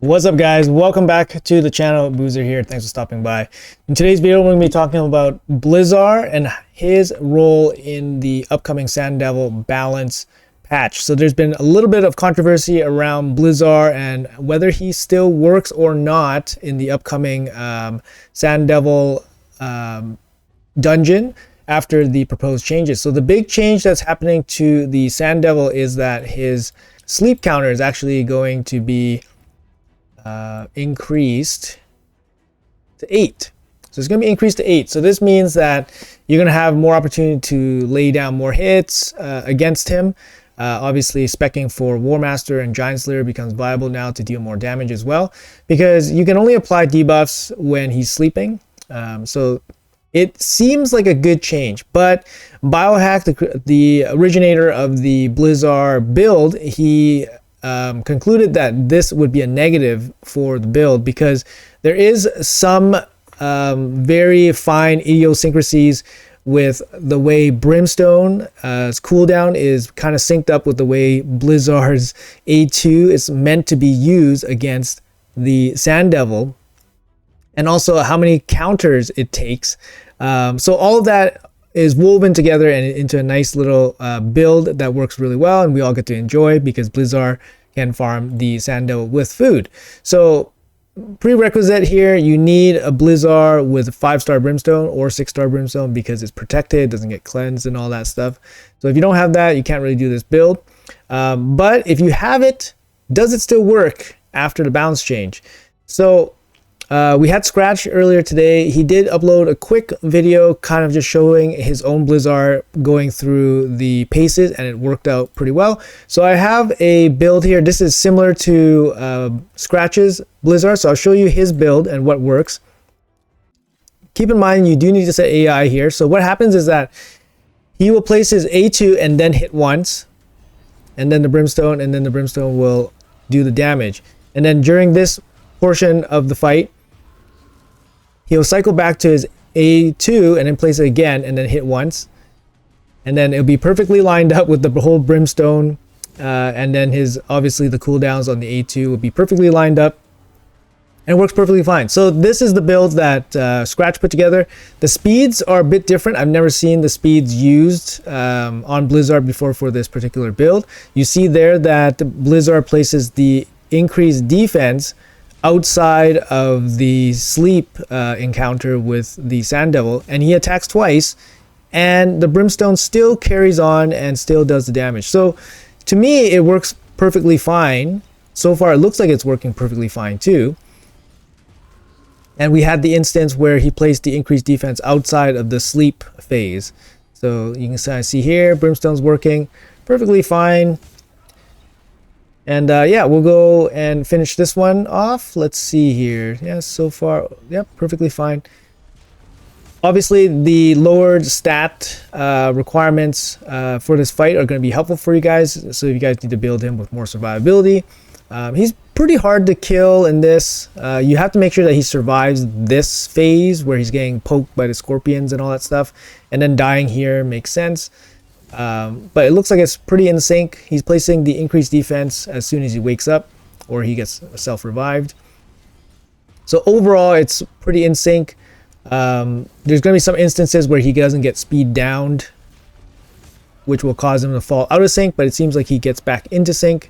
What's up, guys? Welcome back to the channel. Boozer here. Thanks for stopping by. In today's video, we're going to be talking about Blizaar and his role in the upcoming Sand Devil balance patch. So there's been a little bit of controversy around Blizaar and whether he still works or not in the upcoming Sand Devil dungeon after the proposed changes. So the big change that's happening to the Sand Devil is that his sleep counter is actually going to be increased to 8. So it's going to be increased to 8. So this means that you're going to have more opportunity to lay down more hits against him. Obviously, specking for War Master and Giant Slayer becomes viable now to deal more damage as well, because you can only apply debuffs when he's sleeping. So it seems like a good change, but Biohack, the originator of the Blizaar build, he concluded that this would be a negative for the build because there is some very fine idiosyncrasies with the way Brimstone's cooldown is kind of synced up with the way Blizaar's A2 is meant to be used against the Sand Devil, and also how many counters it takes. So all of that is woven together and into a nice little build that works really well, and we all get to enjoy because Blizaar can farm the Sand Devil with food. So prerequisite here, you need a Blizaar with 5-star Brimstone or 6-star Brimstone because it's protected, doesn't get cleansed and all that stuff. So if you don't have that, you can't really do this build. But if you have it, does it still work after the balance change? So we had Scratch earlier today. He did upload a quick video kind of just showing his own Blizaar going through the paces, and it worked out pretty well. So I have a build here. This is similar to Scratch's Blizaar, so I'll show you his build and what works. Keep in mind, you do need to set AI here. So what happens is that he will place his A2 and then hit once, and then the Brimstone, and then the Brimstone will do the damage. And then during this portion of the fight, he'll cycle back to his A2 and then place it again and then hit once. And then it'll be perfectly lined up with the whole Brimstone. And then obviously the cooldowns on the A2 will be perfectly lined up. And it works perfectly fine. So this is the build that Scratch put together. The speeds are a bit different. I've never seen the speeds used on Blizaar before for this particular build. You see there that Blizaar places the increased defense outside of the sleep encounter with the Sand Devil, and he attacks twice, and the Brimstone still carries on and still does the damage. So to me, it works perfectly fine. So far, it looks like it's working perfectly fine too. And we had the instance where he placed the increased defense outside of the sleep phase. So you can see here, Brimstone's working perfectly fine. And yeah, we'll go and finish this one off. Let's see here. Yeah, so far, yep, perfectly fine. Obviously, the lowered stat requirements for this fight are going to be helpful for you guys. So you guys need to build him with more survivability. He's pretty hard to kill in this. You have to make sure that he survives this phase where he's getting poked by the scorpions and all that stuff. And then dying here makes sense. But it looks like it's pretty in sync. He's placing the increased defense as soon as he wakes up or he gets self-revived. So overall, it's pretty in sync. There's going to be some instances where he doesn't get speed downed, which will cause him to fall out of sync, but it seems like he gets back into sync.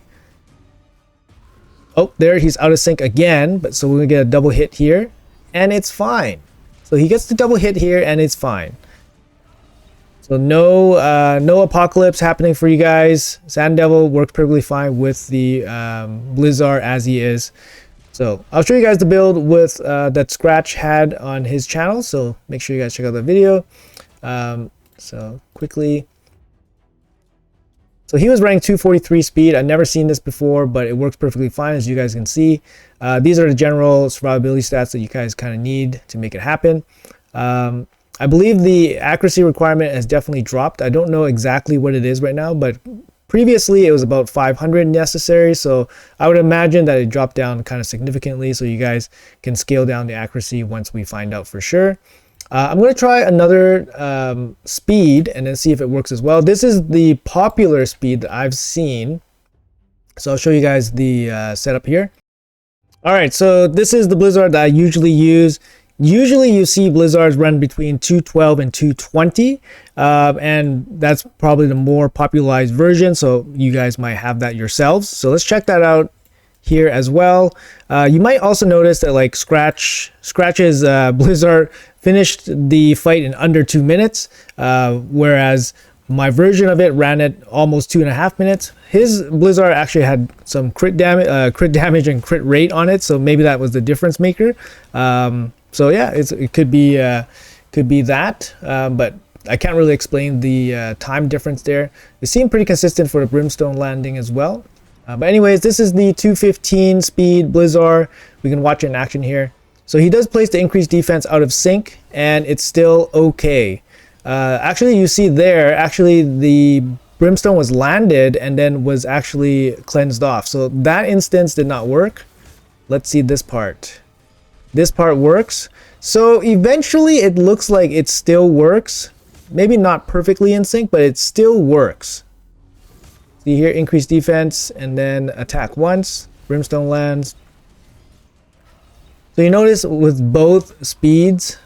Oh, there, he's out of sync again, but so we're going to get a double hit here, and it's fine. So he gets the double hit here, and it's fine. So no apocalypse happening for you guys. Sand Devil works perfectly fine with the Blizaar as he is. So I'll show you guys the build with that Scratch had on his channel. So make sure you guys check out that video. So quickly. So he was running 243 speed. I've never seen this before, but it works perfectly fine, as you guys can see. These are the general survivability stats that you guys kind of need to make it happen. I believe the accuracy requirement has definitely dropped. I don't know exactly what it is right now, but previously it was about 500 necessary. So I would imagine that it dropped down kind of significantly, so you guys can scale down the accuracy once we find out for sure. I'm going to try another speed and then see if it works as well. This is the popular speed that I've seen. So I'll show you guys the setup here. All right, so this is the Blizaar that I usually use. Usually you see Blizaars run between 212 and 220, and that's probably the more popularized version, so you guys might have that yourselves. So let's check that out here as well. You might also notice that like Scratch's Blizaar finished the fight in under 2 minutes, whereas my version of it ran at almost 2.5 minutes. His Blizaar actually had some crit damage and crit rate on it, so maybe that was the difference maker. So yeah, it could be that, but I can't really explain the time difference there. It seemed pretty consistent for the Brimstone landing as well. But anyways, this is the 215 speed Blizaar. We can watch it in action here. So he does place the increased defense out of sync, and it's still okay. Actually, you see there, actually the Brimstone was landed and then was actually cleansed off. So that instance did not work. Let's see this part. This part works. So eventually it looks like it still works. Maybe not perfectly in sync, but it still works. See here, increase defense and then attack once. Brimstone lands. So you notice with both speeds,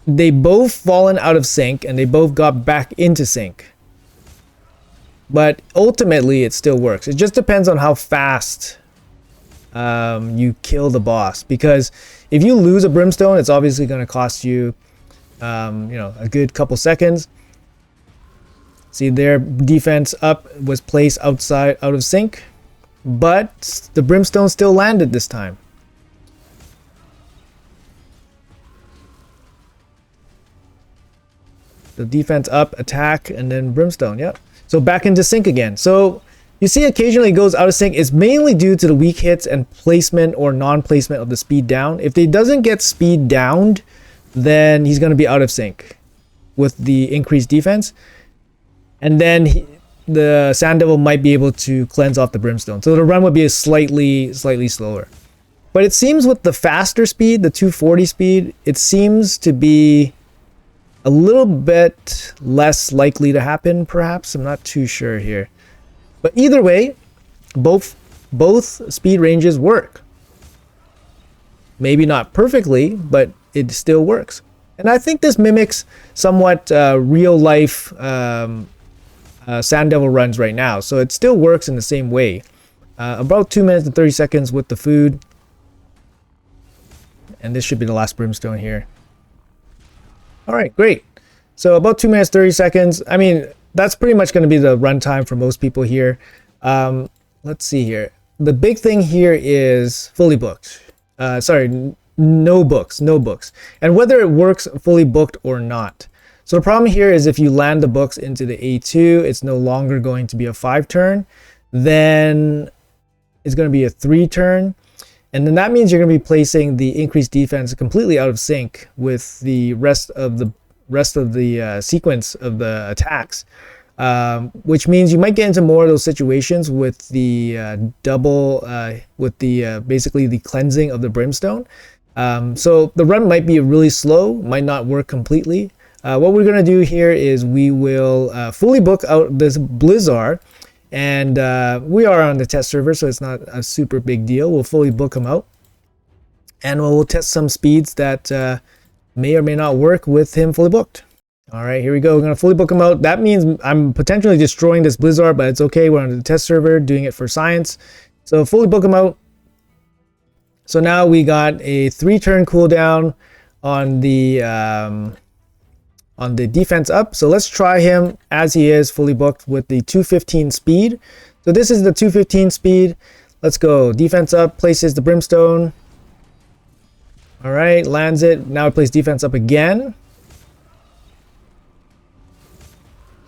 they both fallen out of sync and they both got back into sync. But ultimately it still works. It just depends on how fast you kill the boss, because if you lose a Brimstone, it's obviously going to cost you a good couple seconds. See, their defense up was placed out of sync, but the Brimstone still landed this time. The defense up, attack, and then Brimstone. Yep. So back into sync again. So you see occasionally it goes out of sync. It's mainly due to the weak hits and placement or non-placement of the speed down. If he doesn't get speed downed, then he's going to be out of sync with the increased defense. And then the Sand Devil might be able to cleanse off the Brimstone. So the run would be a slightly slower. But it seems with the faster speed, the 240 speed, it seems to be a little bit less likely to happen, perhaps. I'm not too sure here. But either way, both speed ranges work. Maybe not perfectly, but it still works. And I think this mimics somewhat real life Sand Devil runs right now. So it still works in the same way. About 2 minutes and 30 seconds with the food. And this should be the last Brimstone here. All right, great. So about 2 minutes, 30 seconds. I mean, that's pretty much going to be the runtime for most people here. Let's see here. The big thing here is fully booked. No books. And whether it works fully booked or not. So the problem here is if you land the books into the A2, it's no longer going to be a 5-turn. Then it's going to be a 3-turn. And then that means you're going to be placing the increased defense completely out of sync with the rest of the sequence of the attacks, which means you might get into more of those situations with the basically the cleansing of the Brimstone. So the run might be really slow, might not work completely. What we're going to do here is we will fully book out this Blizaar. And we are on the test server, so it's not a super big deal. We'll fully book them out. And we'll test some speeds that may or may not work with him fully booked. All right, here we go. We're going to fully book him out. That means I'm potentially destroying this Blizaar, but it's okay. We're on the test server doing it for science. So fully book him out. So now we got a 3-turn cooldown on the defense up. So let's try him as he is fully booked with the 215 speed. So this is the 215 speed. Let's go. Defense up, places the Brimstone. All right, lands it. Now it plays defense up again.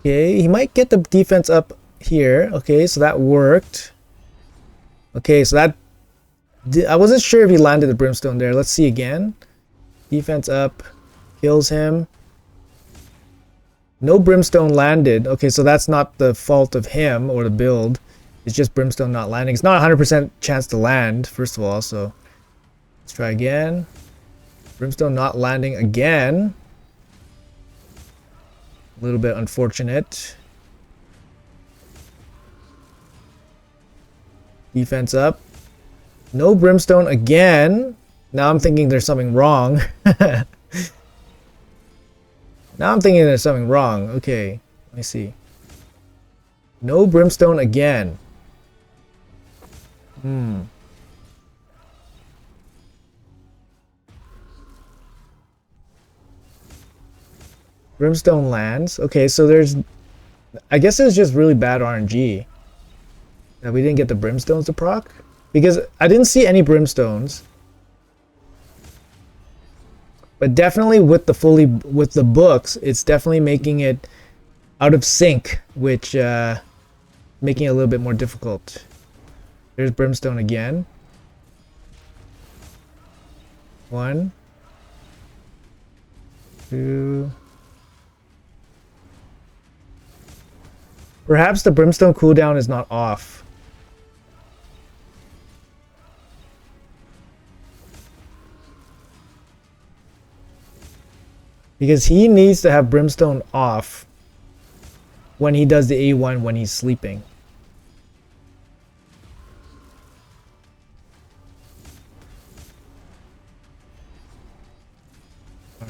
Okay, he might get the defense up here. Okay, so that worked. Okay, so that... I wasn't sure if he landed the Brimstone there. Let's see again. Defense up. Kills him. No Brimstone landed. Okay, so that's not the fault of him or the build. It's just Brimstone not landing. It's not 100% chance to land, first of all, so let's try again. Brimstone not landing again. A little bit unfortunate. Defense up. No brimstone again. Now I'm thinking there's something wrong. Now I'm thinking there's something wrong. Okay, let me see. No brimstone again. Brimstone lands. Okay, so there's... I guess it's just really bad RNG that we didn't get the brimstones to proc. Because I didn't see any brimstones. But definitely with the books, it's definitely making it out of sync, which making it a little bit more difficult. There's brimstone again. 1, 2. Perhaps the brimstone cooldown is not off. Because he needs to have brimstone off when he does the A1 when he's sleeping.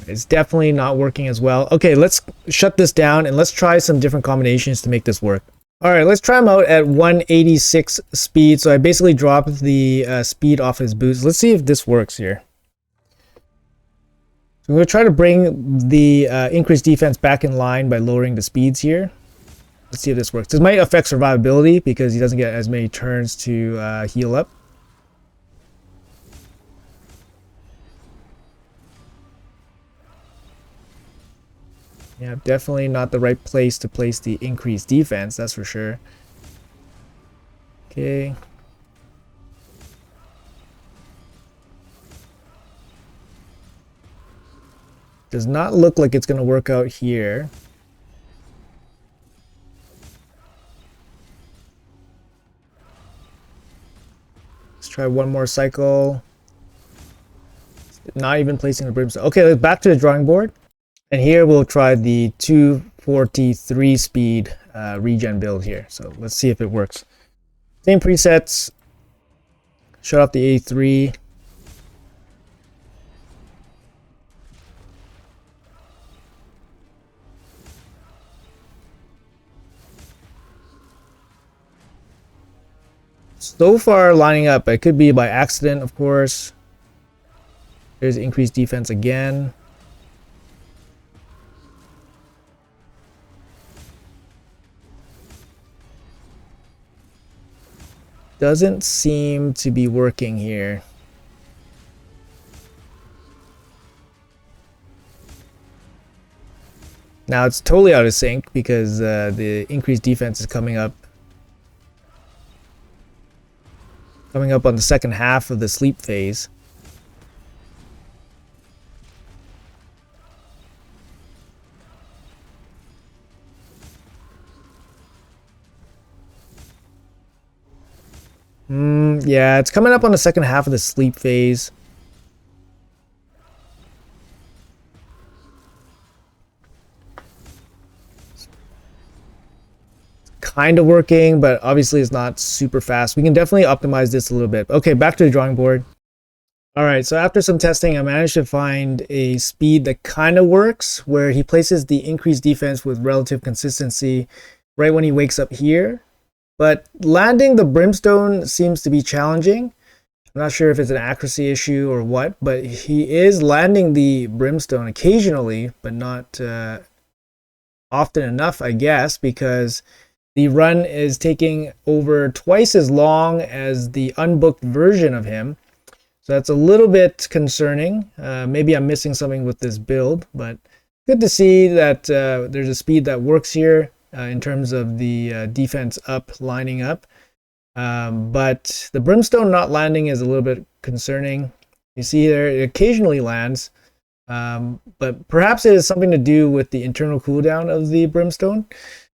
It's definitely not working as well. Okay, let's shut this down and let's try some different combinations to make this work. All right, let's try him out at 186 speed. So I basically dropped the speed off his boots. Let's see if this works here. So I'm going to try to bring the increased defense back in line by lowering the speeds here. Let's see if this works. This might affect survivability because he doesn't get as many turns to heal up. Yeah, definitely not the right place to place the increased defense, that's for sure. Okay. Does not look like it's going to work out here. Let's try one more cycle. Not even placing the brimstone. Okay, let's back to the drawing board. And here we'll try the 243 speed regen build here. So let's see if it works. Same presets. Shut off the A3. So far lining up. It could be by accident, of course. There's increased defense again. Doesn't seem to be working here. Now it's totally out of sync because the increased defense is coming up on the second half of the sleep phase. Yeah, it's coming up on the second half of the sleep phase. It's kind of working, but obviously it's not super fast. We can definitely optimize this a little bit. Okay, back to the drawing board. All right, so after some testing, I managed to find a speed that kind of works, where he places the increased defense with relative consistency right when he wakes up here. But landing the brimstone seems to be challenging. I'm not sure if it's an accuracy issue or what, but he is landing the brimstone occasionally, but not often enough, I guess, because the run is taking over twice as long as the unbooked version of him. So that's a little bit concerning. Maybe I'm missing something with this build, but good to see that there's a speed that works here. In terms of the defense up, lining up. But the brimstone not landing is a little bit concerning. You see there, it occasionally lands. But perhaps it has something to do with the internal cooldown of the brimstone.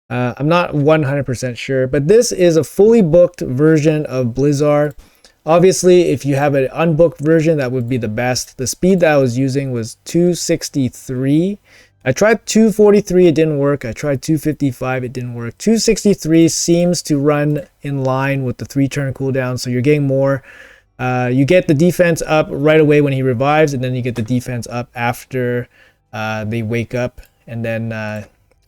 I'm not 100% sure. But this is a fully booked version of Blizaar. Obviously, if you have an unbooked version, that would be the best. The speed that I was using was 263. I tried 243, it didn't work. I tried 255, it didn't work. 263 seems to run in line with the 3-turn cooldown, so you're getting more. You get the defense up right away when he revives, and then you get the defense up after they wake up, and then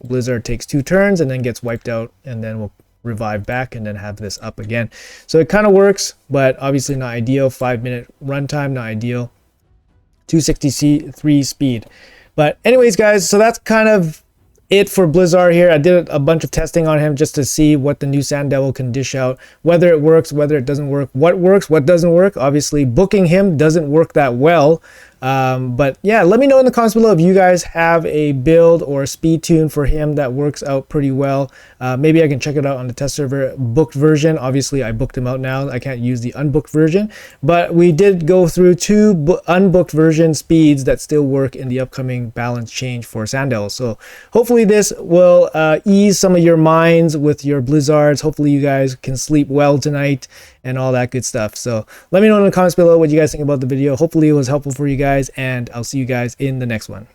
Blizaar takes 2 turns and then gets wiped out, and then we'll revive back and then have this up again. So it kind of works, but obviously not ideal. 5-minute runtime, not ideal. 263 speed. But anyways, guys, so that's kind of it for Blizaar here. I did a bunch of testing on him just to see what the new Sand Devil can dish out, whether it works, whether it doesn't work, what doesn't work. Obviously, booking him doesn't work that well. But yeah, let me know in the comments below if you guys have a build or a speed tune for him that works out pretty well. Maybe I can check it out on the test server booked version. Obviously, I booked him out now. I can't use the unbooked version, but we did go through 2 unbooked version speeds that still work in the upcoming balance change for Sand Devil. So hopefully this will ease some of your minds with your Blizzards. Hopefully you guys can sleep well tonight and all that good stuff. So let me know in the comments below what you guys think about the video. Hopefully it was helpful for you guys, and I'll see you guys in the next one.